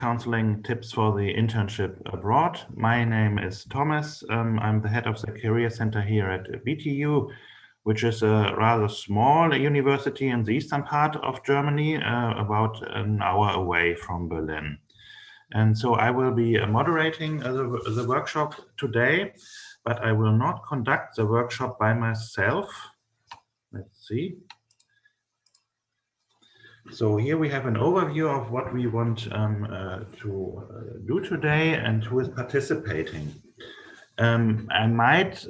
counseling tips for the internship abroad. My name is Thomas. I'm the head of the Career Center here at BTU, which is a rather small university in the eastern part of Germany, about an hour away from Berlin. And so I will be moderating the workshop today, but I will not conduct the workshop by myself. Let's see. So here we have an overview of what we want to do today and who is participating. I might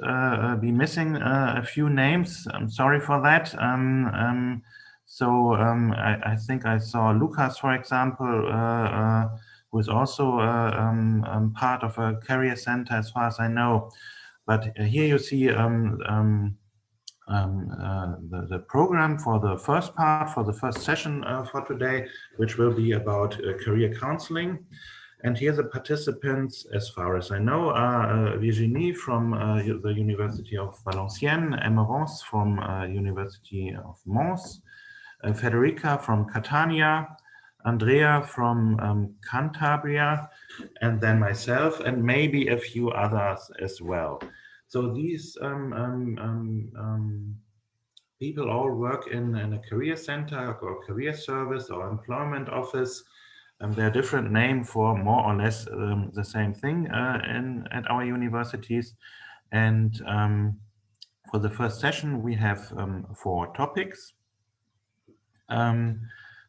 be missing a few names. I'm sorry for that. I think I saw Lucas, for example, who is also part of a career center as far as I know. But here you see the program for the first part, for the first session for today, which will be about career counseling. And here the participants, as far as I know, are Virginie from the University of Valenciennes, Emerance from University of Mons, Federica from Catania, Andrea from Cantabria, and then myself, and maybe a few others as well. So these people all work in a career center or career service or employment office. There are different names for more or less the same thing at our universities. And for the first session, we have 4 topics.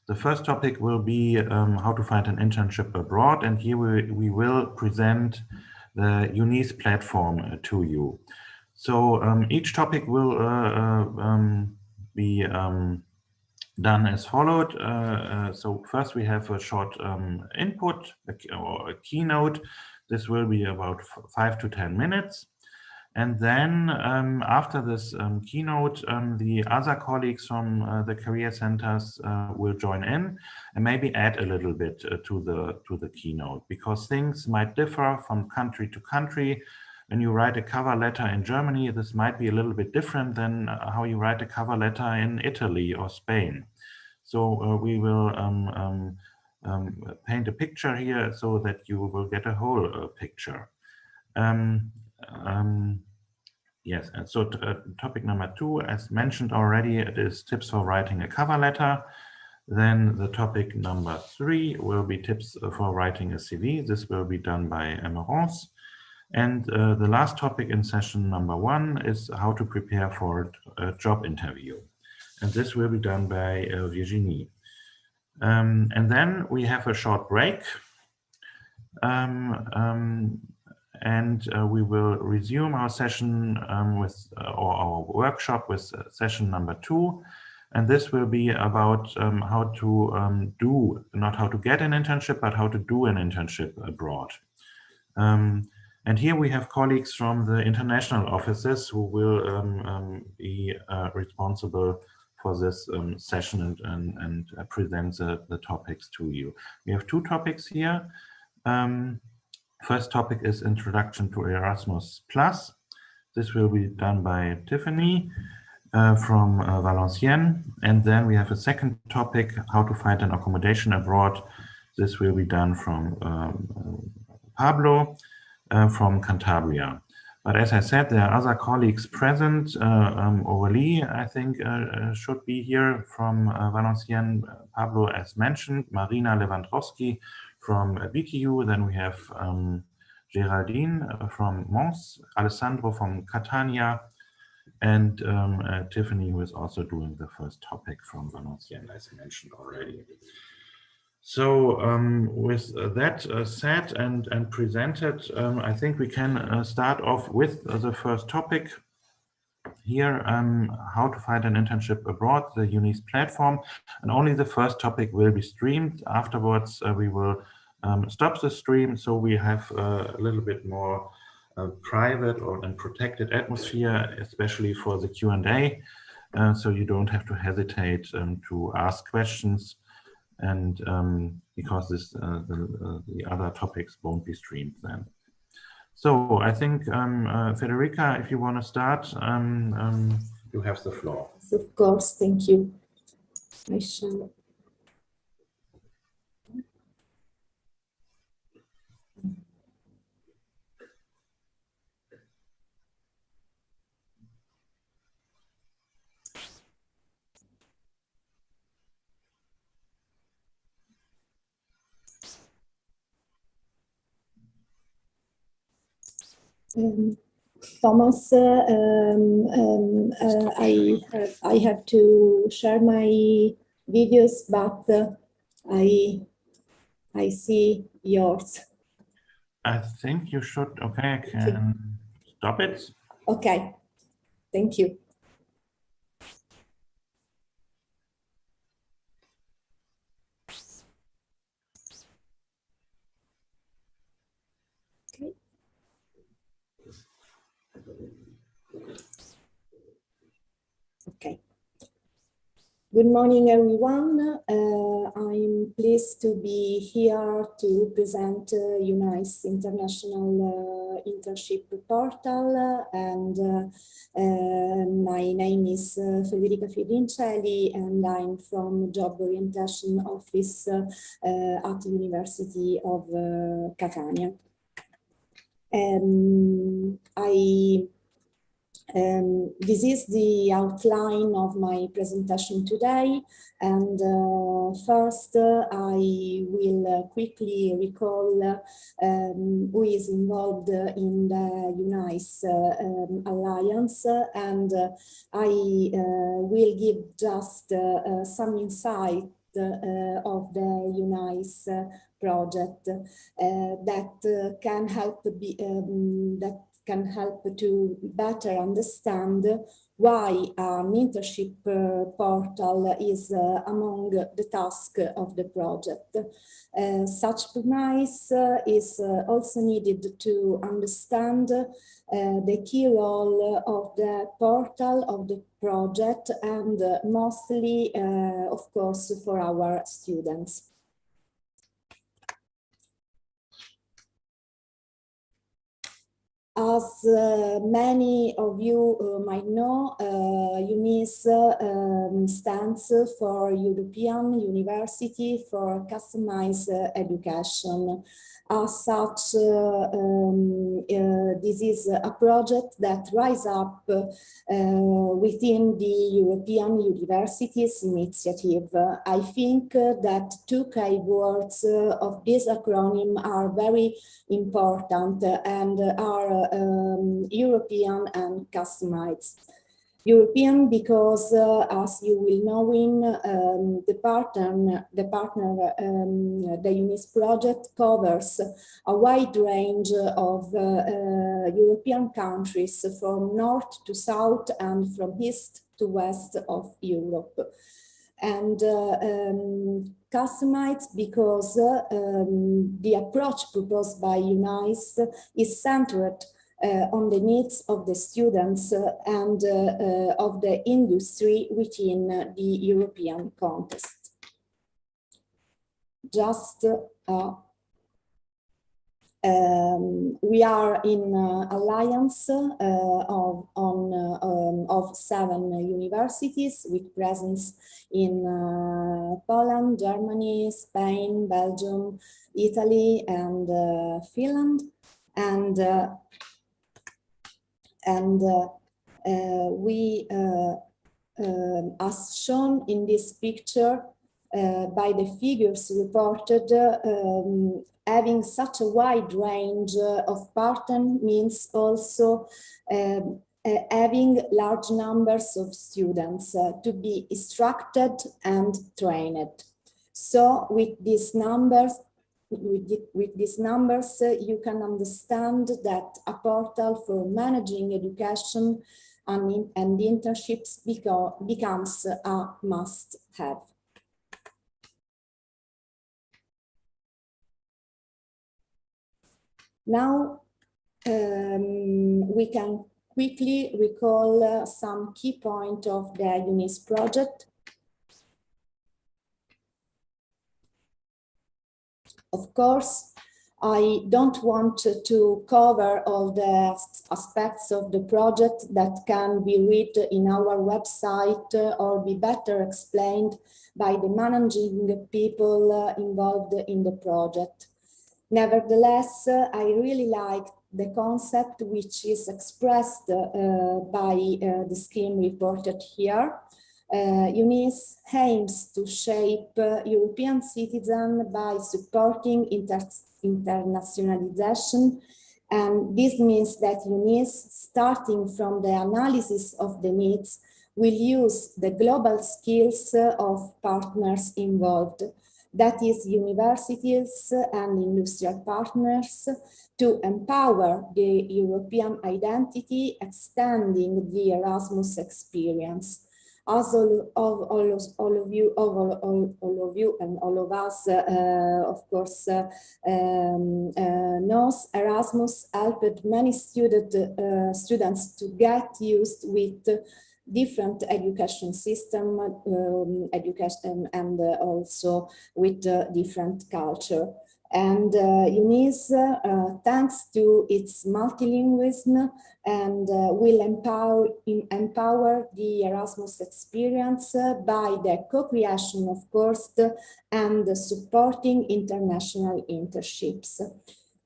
The first topic will be how to find an internship abroad. And here we will present the EUNICE platform to you. So each topic will be done as followed. So first we have a short input or a keynote. This will be about 5 to 10 minutes. And then after this keynote, the other colleagues from the career centers will join in and maybe add a little bit to the keynote, because things might differ from country to country. When you write a cover letter in Germany, this might be a little bit different than how you write a cover letter in Italy or Spain. So we will paint a picture here so that you will get a whole picture. Yes, and so topic number 2, as mentioned already, it is tips for writing a cover letter. Then the topic number 3 will be tips for writing a CV. This will be done by Emerance. And the last topic in session number 1 is how to prepare for a job interview. And this will be done by Virginie. And then we have a short break. We will resume our session or our workshop with session number 2. And this will be about how to not how to get an internship, but how to do an internship abroad. And here we have colleagues from the international offices who will be responsible for this session and present the topics to you. We have 2 topics here. First topic is Introduction to Erasmus+. This will be done by Tiffany from Valenciennes. And then we have a second topic, how to find an accommodation abroad. This will be done from Pablo from Cantabria. But as I said, there are other colleagues present. Aurélie, I think, should be here from Valenciennes. Pablo, as mentioned, Marina Lewandowski from BTU. Then we have Geraldine from Mons, Alessandro from Catania, and Tiffany, who is also doing the first topic from Valenciennes, as mentioned already. So with that said and presented, I think we can start off with the first topic here, how to find an internship abroad, the EUNICE platform. And only the first topic will be streamed. Afterwards, we will stop the stream, so we have a little bit more private and protected atmosphere, especially for the Q&A. So you don't have to hesitate to ask questions. And because the other topics won't be streamed then. So I think, Federica, if you want to start, you have the floor. Of course, thank you. I shall. Thomas, I have to share my videos, but I see yours. I think you should. Okay, I can stop it. Okay, thank you. Okay. Okay. Good morning, everyone. I'm pleased to be here to present EUNICE International Internship Portal, and my name is Federica Firincelli, and I'm from Job Orientation Office at the University of Catania. This is the outline of my presentation today, and first I will quickly recall who is involved in the EUNICE Alliance, and I will give just some insight of the EUNICE project that can help to better understand why an internship portal is among the tasks of the project. Such premise is also needed to understand the key role of the portal of the project, and mostly, of course, for our students. As many of you might know, EUNICE stands for European University for Customized Education. As such, this is a project that rises up within the European Universities Initiative. I think that two keywords of this acronym are very important and are European and customized. European because, as you will know, the EUNICE project covers a wide range of European countries, from north to south and from east to west of Europe. And customized because the approach proposed by EUNICE is centered on the needs of the students and of the industry within the European context. Just we are in alliance of 7 universities with presence in Poland, Germany, Spain, Belgium, Italy, and Finland. We, as shown in this picture, by the figures reported, having such a wide range of partners means also having large numbers of students to be instructed and trained. So with these numbers, you can understand that a portal for managing education and internships becomes a must-have. Now, we can quickly recall some key points of the EUNICE project. Of course, I don't want to cover all the aspects of the project that can be read in our website or be better explained by the managing people involved in the project. Nevertheless, I really like the concept which is expressed by the scheme reported here. EUNICE aims to shape European citizens by supporting internationalization, And this means that EUNICE, starting from the analysis of the needs, will use the global skills of partners involved, that is universities and industrial partners, to empower the European identity, extending the Erasmus experience. As all of you and all of us, of course, knows, Erasmus helped many students to get used with different education system, education, and also with different culture. And EUNICE, thanks to its multilingualism, and will empower the Erasmus experience by the co-creation of course and supporting international internships.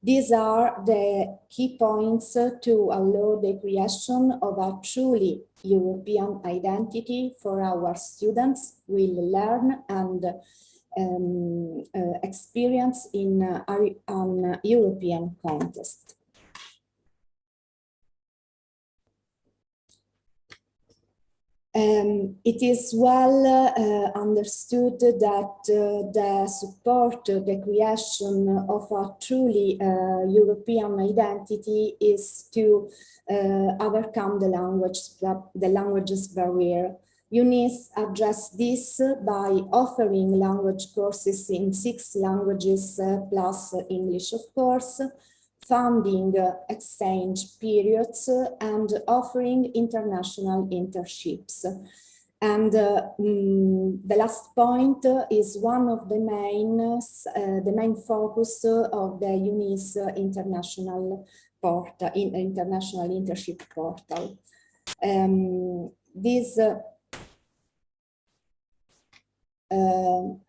These are the key points to allow the creation of a truly European identity for our students will learn and experience in an European context. It is well understood that the support, the creation of a truly European identity is to overcome the languages barrier. EUNICE addressed this by offering language courses in 6 languages plus English, of course, funding exchange periods, and offering international internships. And the last point is one of the main focus of the EUNICE international portal, international internship portal.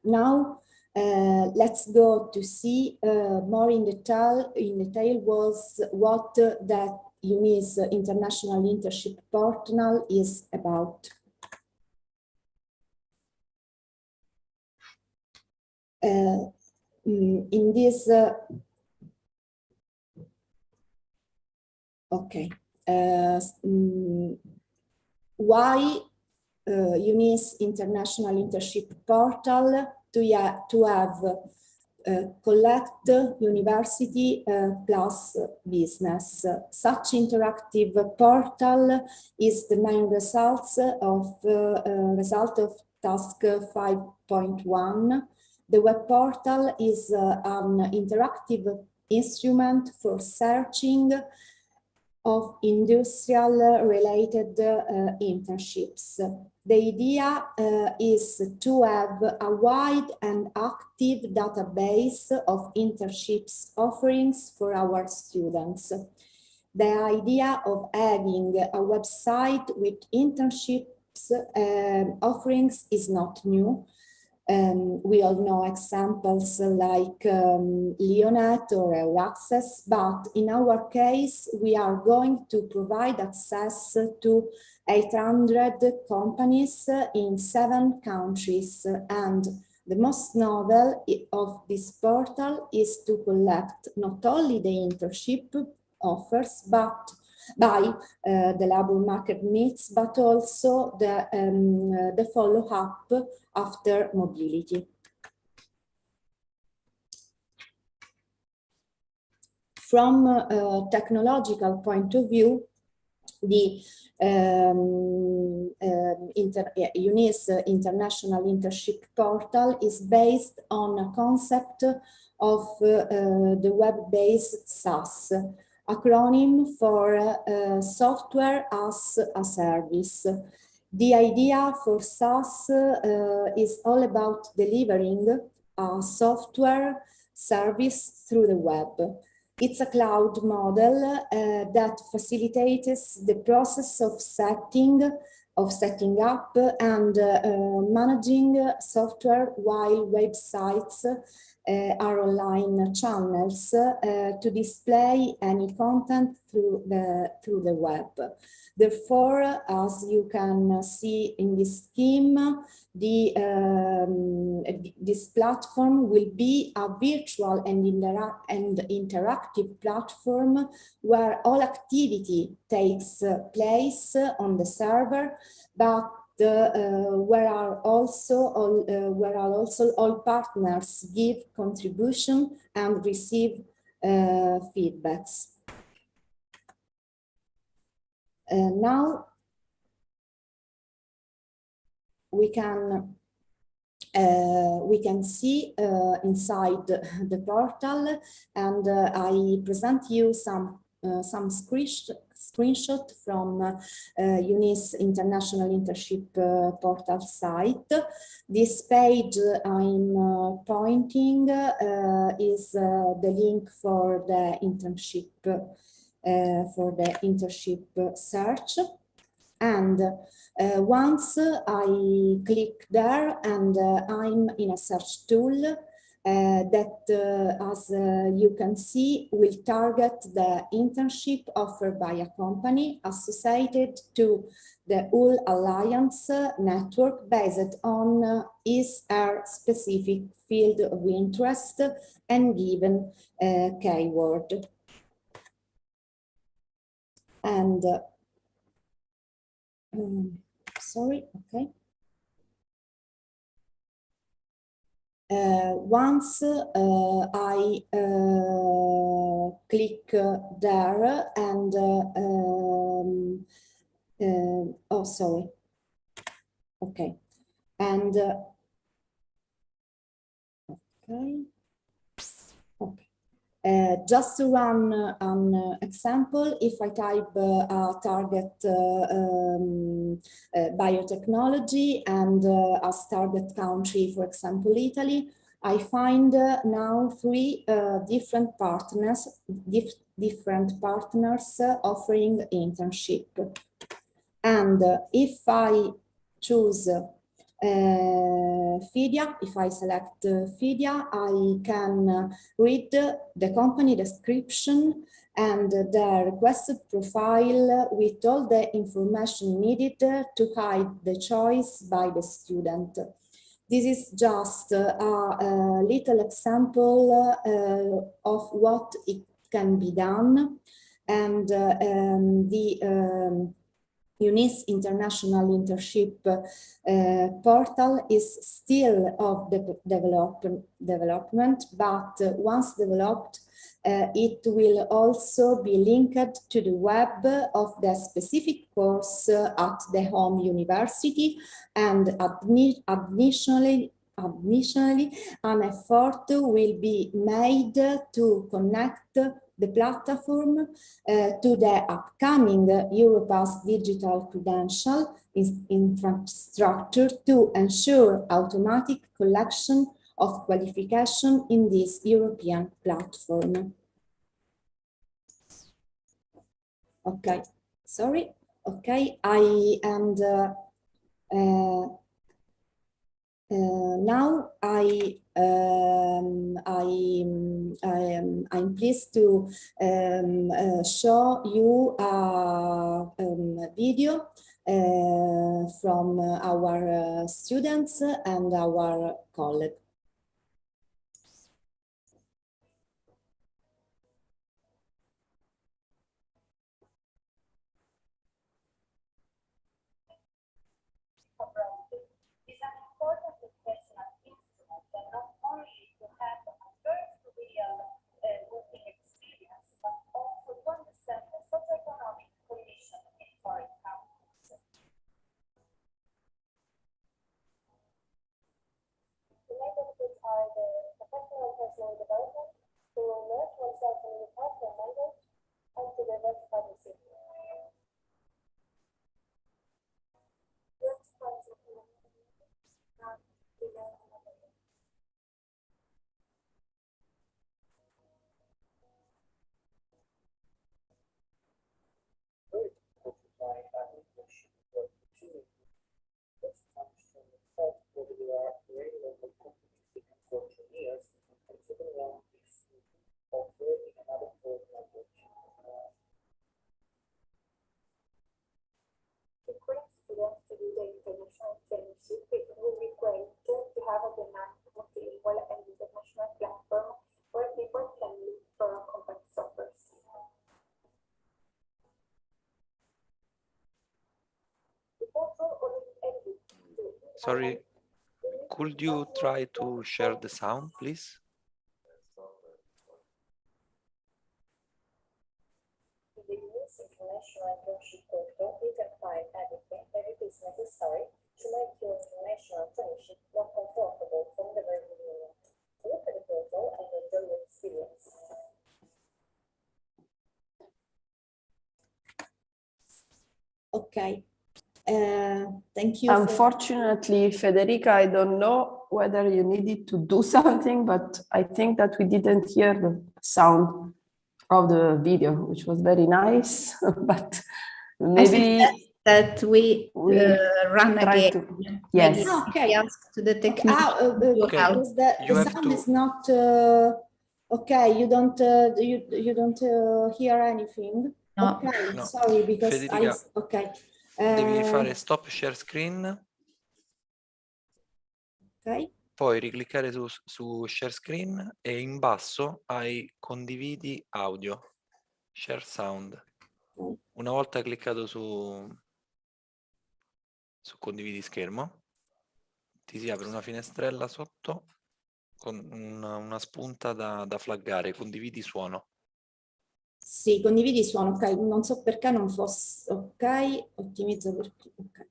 Now let's go to see more in detail was what the EUNICE International Internship Portal is about. In this, okay, why EUNICE International Internship Portal? To have collect university plus business. Such interactive portal is the main result of task 5.1. The web portal is an interactive instrument for searching of industrial related internships. The idea is to have a wide and active database of internships offerings for our students. The idea of having a website with internships offerings is not new. We all know examples like Leonet or EURACCESS, but in our case, we are going to provide access to 800 companies in 7 countries. And the most novel of this portal is to collect not only the internship offers, but by the labor market needs, but also the follow-up after mobility. From a technological point of view, the EUNICE International Internship Portal is based on a concept of the web-based SaaS, acronym for Software as a Service. The idea for SaaS is all about delivering a software service through the web. It's a cloud model that facilitates the process of setting up and managing software while websites our online channels to display any content through the web. Therefore, as you can see in this scheme, this platform will be a virtual and interactive platform where all activity takes place on the server, but where are also all partners give contribution and receive feedbacks. Now we can see inside the portal, and I present you some screenshot from EUNICE International Internship portal site. This page I'm pointing is the link for the internship search. And once I click there and I'm in a search tool that, as you can see, will target the internship offered by a company associated to the UL Alliance network based on his/her specific field of interest and given keyword. And sorry, okay. Once I click there and oh, sorry. Okay, and okay. Just to run an example, if I type target biotechnology and as target country, for example, Italy, I find now three different partners offering internship. And if I choose FIDIA, if I select FIDIA, I can read the company description and the requested profile with all the information needed to guide the choice by the student. This is just a little example of what it can be done, and the EUNICE International Internship portal is still of the development, but once developed, it will also be linked to the web of the specific course at the home university, and additionally, an effort will be made to connect the platform to the upcoming Europass digital credential infrastructure to ensure automatic collection of qualification in this European platform. Okay, sorry. Okay, now I'm pleased to show you a video from our students and our colleagues. United Sorry, could you try to share the sound, please? In the EUNICE International Internship portal, you can find everything that it is necessary to make your international internship more comfortable from the very beginning. Look at the portal and enjoy your experience. Okay. Thank you. Unfortunately, Federica, I don't know whether you needed to do something, but I think that we didn't hear the sound of the video, which was very nice, but maybe that we run again. Yes. Okay. To the technique. Okay. Because the sound is not okay. You don't hear anything. No. Okay. No. Sorry, because Federica, okay. devi fare stop share screen. Ok. Poi ricliccare su share screen e in basso hai condividi audio, share sound. Una volta cliccato su condividi schermo, ti si apre una finestrella sotto con una spunta da flaggare, condividi suono. Sì, condividi suono, ok. Non so perché non fosse, ok. Ottimizzo perché, ok.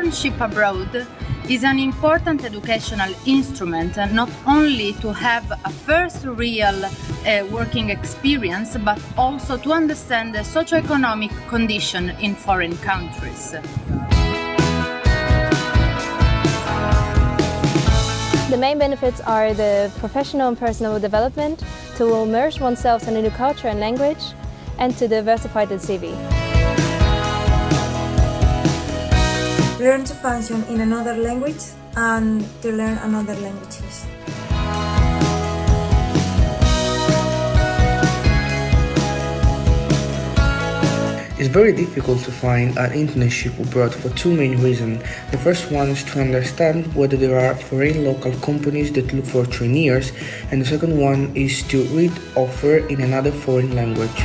Internship abroad is an important educational instrument, not only to have a first real working experience, but also to understand the socioeconomic condition in foreign countries. The main benefits are the professional and personal development, to immerse oneself in a new culture and language, and to diversify the CV. Learn to function in another language and to learn another languages. It's very difficult to find an internship abroad for two main reasons. The first one is to understand whether there are foreign local companies that look for trainees, and the second one is to read offer in another foreign language.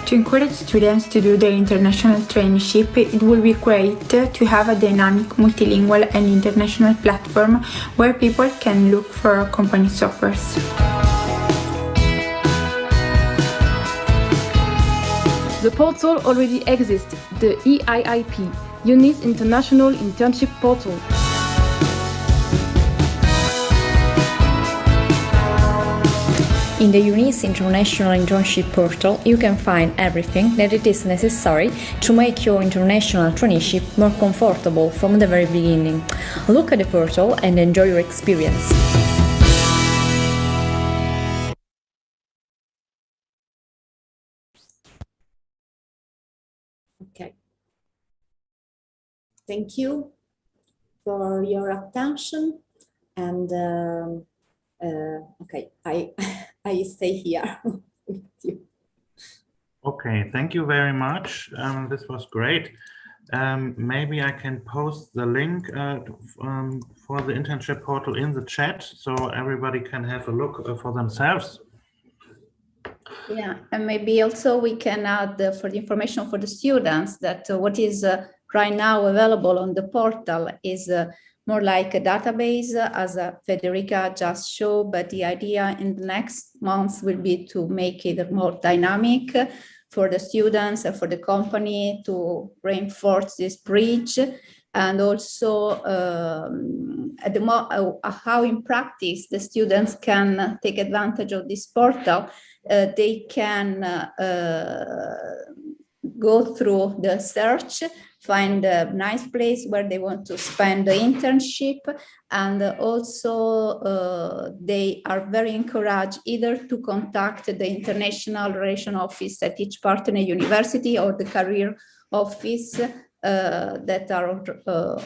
To encourage students to do their international traineeship, it would be great to have a dynamic, multilingual and international platform where people can look for company offers. The portal already exists, the EIIP, EUNICE International Internship Portal. In the EUNICE International Internship Portal, you can find everything that it is necessary to make your international traineeship more comfortable from the very beginning. Look at the portal and enjoy your experience. Okay. Thank you for your attention, and okay, I stay here with you. Okay, thank you very much. This was great. Maybe I can post the link for the internship portal in the chat so everybody can have a look for themselves. Yeah, and maybe also we can add for the information for the students that what is right now available on the portal is more like a database, as Federica just showed, but the idea in the next months will be to make it more dynamic for the students and for the company to reinforce this bridge, and also how in practice the students can take advantage of this portal. They can go through the search, find a nice place where they want to spend the internship, and also they are very encouraged either to contact the International Relation Office at each partner university or the career office that are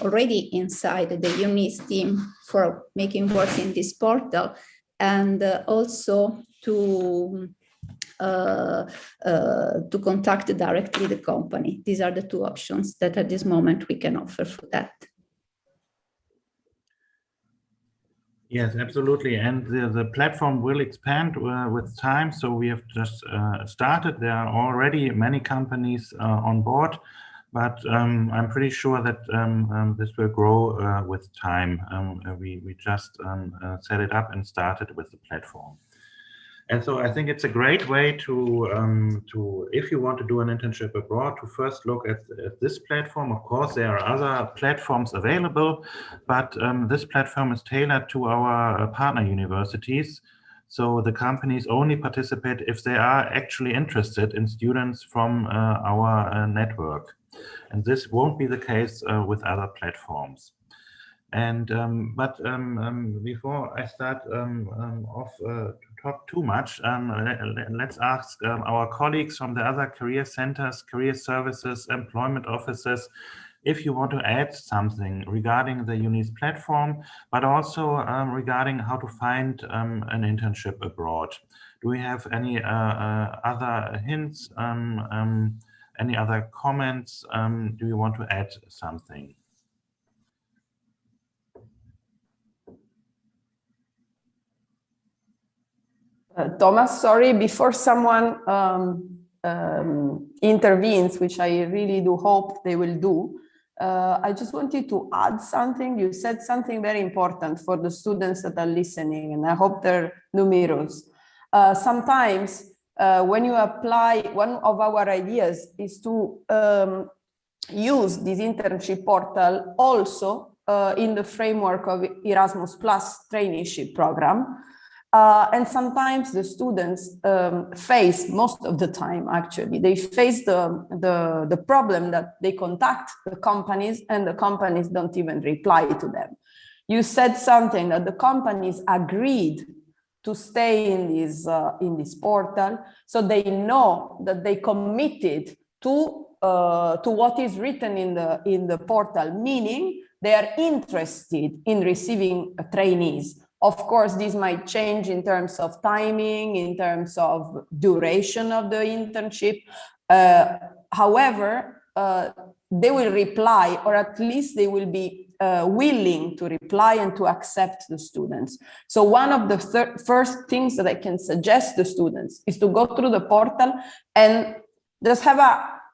already inside the EUNICE team for making work in this portal, and also to contact directly the company. These are the two options that at this moment we can offer for that. Yes, absolutely. And the platform will expand with time. So we have just started. There are already many companies on board, but I'm pretty sure that this will grow with time. We just set it up and started with the platform. And so I think it's a great way to if you want to do an internship abroad, to first look at this platform. Of course, there are other platforms available, but this platform is tailored to our partner universities. So the companies only participate if they are actually interested in students from our network. And this won't be the case with other platforms. And before I start off to talk too much, let's ask our colleagues from the other career centers, career services, employment offices, if you want to add something regarding the EUNICE platform, but also regarding how to find an internship abroad. Do we have any other hints, any other comments? Do you want to add something? Thomas, sorry, before someone intervenes, which I really do hope they will do, I just wanted to add something. You said something very important for the students that are listening, and I hope they're numerous. Sometimes when you apply, one of our ideas is to use this internship portal also in the framework of Erasmus Plus traineeship program. And sometimes the students face, most of the time actually, they face the problem that they contact the companies and the companies don't even reply to them. You said something that the companies agreed to stay in this portal, so they know that they committed to what is written in the portal, meaning they are interested in receiving trainees. Of course, this might change in terms of timing, in terms of duration of the internship. However, they will reply, or at least they will be willing to reply and to accept the students. So one of the first things that I can suggest to students is to go through the portal and just have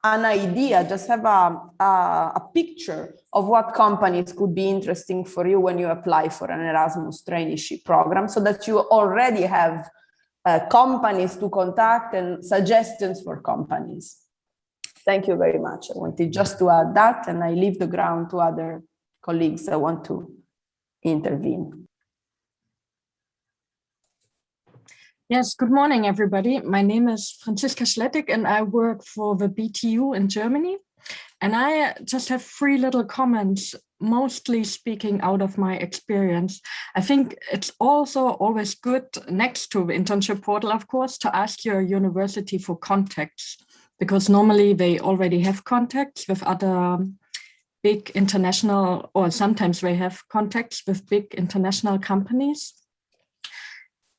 an idea, just have a picture of what companies could be interesting for you when you apply for an Erasmus traineeship program, so that you already have companies to contact and suggestions for companies. Thank you very much. I wanted just to add that, and I leave the ground to other colleagues that want to intervene. Yes, good morning, everybody. My name is Franziska Schlettig, and I work for the BTU in Germany. And I just have 3 little comments, mostly speaking out of my experience. I think it's also always good, next to the internship portal, of course, to ask your university for contacts, because normally they already have contacts with other big international, or sometimes they have contacts with big international companies.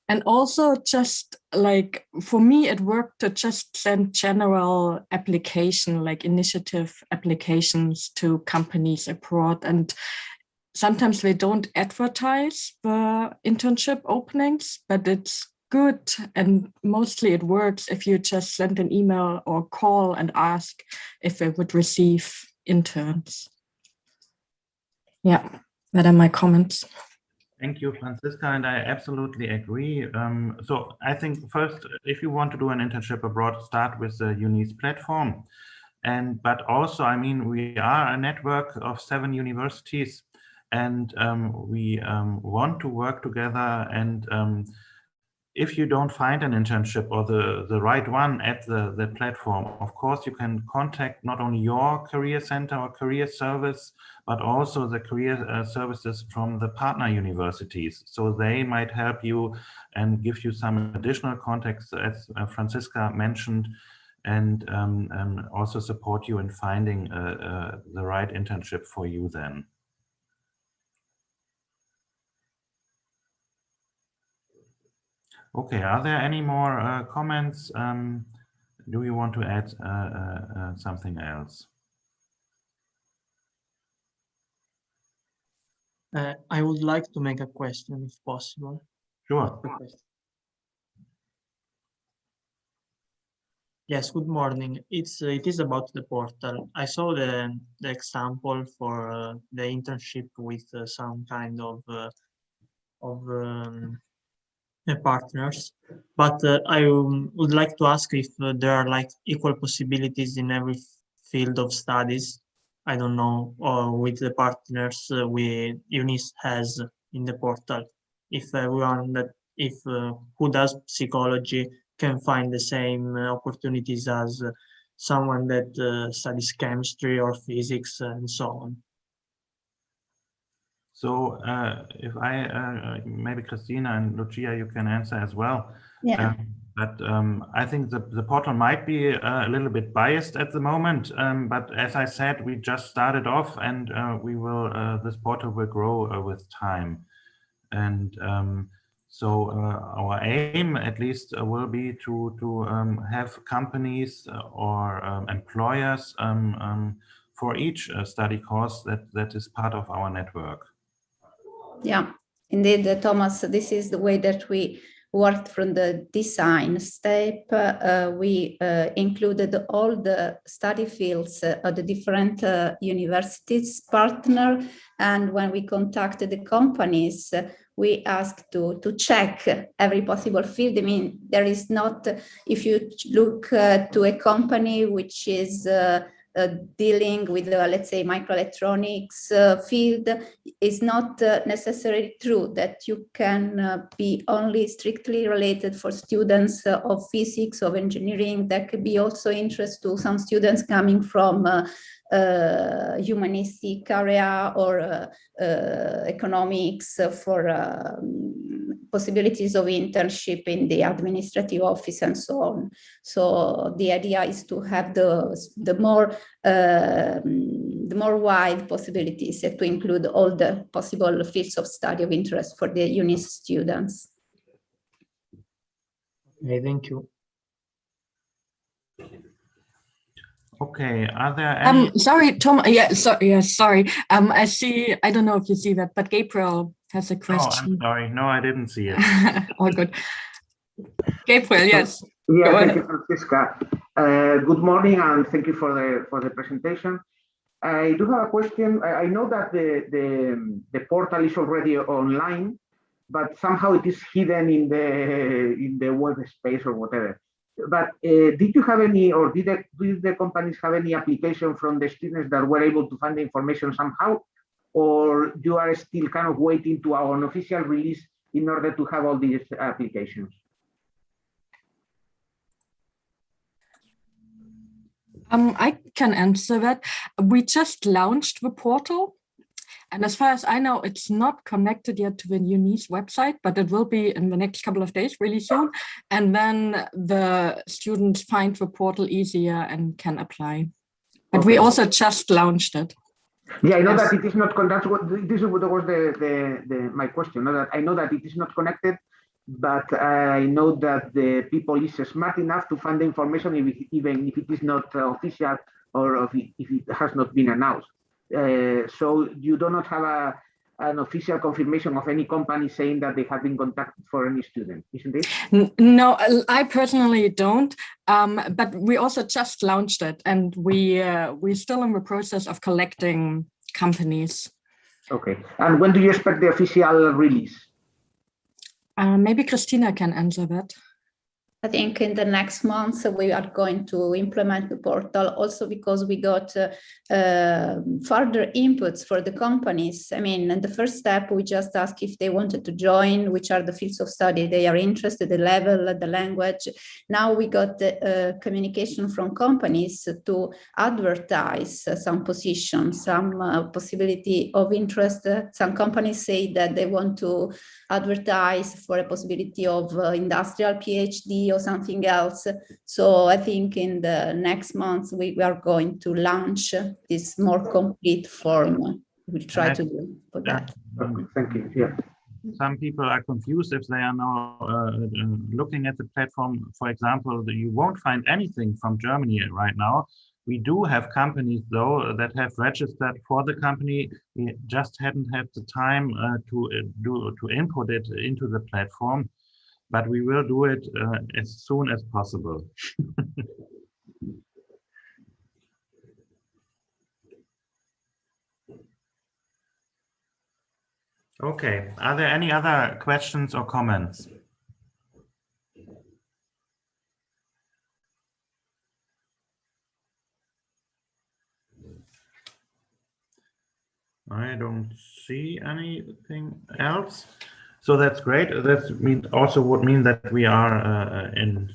And also, just like for me, it worked to just send general application, like initiative applications to companies abroad. And sometimes they don't advertise the internship openings, but it's good. And mostly it works if you just send an email or call and ask if they would receive interns. Yeah, that are my comments. Thank you, Franziska, and I absolutely agree. So I think first, if you want to do an internship abroad, start with the EUNICE platform. But also, I mean, we are a network of 7 universities, and we want to work together. And if you don't find an internship or the right one at the platform, of course, you can contact not only your career center or career service, but also the career services from the partner universities. So they might help you and give you some additional contacts, as Franziska mentioned. and also support you in finding the right internship for you then. Okay, are there any more comments? Do you want to add something else? I would like to make a question if possible. Sure. Yes, good morning. It is about the portal. I saw the example for the internship with some kind of partners, but I would like to ask if there are like equal possibilities in every field of studies. I don't know, or with the partners EUNICE has in the portal. If everyone who does psychology can find the same opportunities as someone that studies chemistry or physics and so on. So if maybe Christina and Lucia, you can answer as well. Yeah. But I think the portal might be a little bit biased at the moment. But as I said, we just started off, and this portal will grow with time. And so our aim, at least, will be to have companies or employers for each study course that is part of our network. Yeah, indeed, Thomas, this is the way that we worked from the design step. We included all the study fields of the different universities partner. And when we contacted the companies, we asked to check every possible field. I mean, there is not, if you look to a company which is dealing with, let's say, microelectronics field, is not necessarily true that you can be only strictly related for students of physics, of engineering. That could be also interest to some students coming from humanistic area or economics for possibilities of internship in the administrative office and so on. So the idea is to have the more wide possibilities to include all the possible fields of study of interest for the EUNICE students. Okay, thank you. Okay, are there any... Sorry, Tom. Yeah, sorry. I see. I don't know if you see that, but Gabriel has a question. Oh, I'm sorry. No, I didn't see it. All good. Gabriel, yes. Yeah, thank you, Francisca. Good morning, and thank you for the presentation. I do have a question. I know that the portal is already online, but somehow it is hidden in the web space or whatever. But did you have any, or did the companies have any application from the students that were able to find the information somehow, or you are still kind of waiting to an official release in order to have all these applications? I can answer that. We just launched the portal. And as far as I know, it's not connected yet to the EUNICE website, but it will be in the next couple of days, really soon. And then the students find the portal easier and can apply. But okay. We also just launched it. Yeah, I know that it is not connected. This was my question. That I know that it is not connected, but I know that the people is smart enough to find the information even if it is not official or if it has not been announced. So you do not have an official confirmation of any company saying that they have been contacted for any student, isn't it? No, I personally don't. But we also just launched it, and we're still in the process of collecting companies. Okay. And when do you expect the official release? Maybe Christina can answer that. I think in the next months we are going to implement the portal, also because we got further inputs for the companies. I mean, in the first step, we just asked if they wanted to join, which are the fields of study they are interested, the level, the language. Now we got the communication from companies to advertise some positions, some possibility of interest. Some companies say that they want to advertise for a possibility of industrial PhD or something else. So I think in the next month we are going to launch this more complete form. We'll try to do for that. Thank you. Yeah. Some people are confused if they are now looking at the platform. For example, you won't find anything from Germany right now. We do have companies, though, that have registered for the company. We just hadn't had the time to input it into the platform, but we will do it as soon as possible. Okay, are there any other questions or comments? I don't see anything else. So that's great. That also would mean that we are in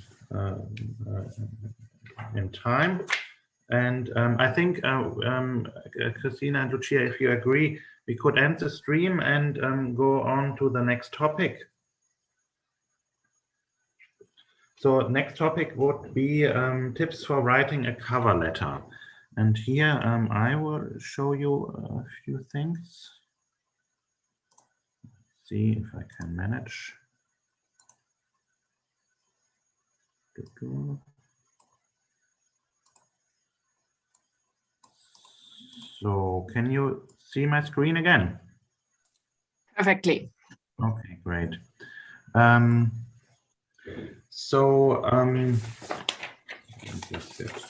time. And I think, Christina and Lucia, if you agree, we could end the stream and go on to the next topic. So next topic would be tips for writing a cover letter. And here I will show you a few things. Let's see if I can manage. So can you see my screen again? Perfectly. Okay, great. Just get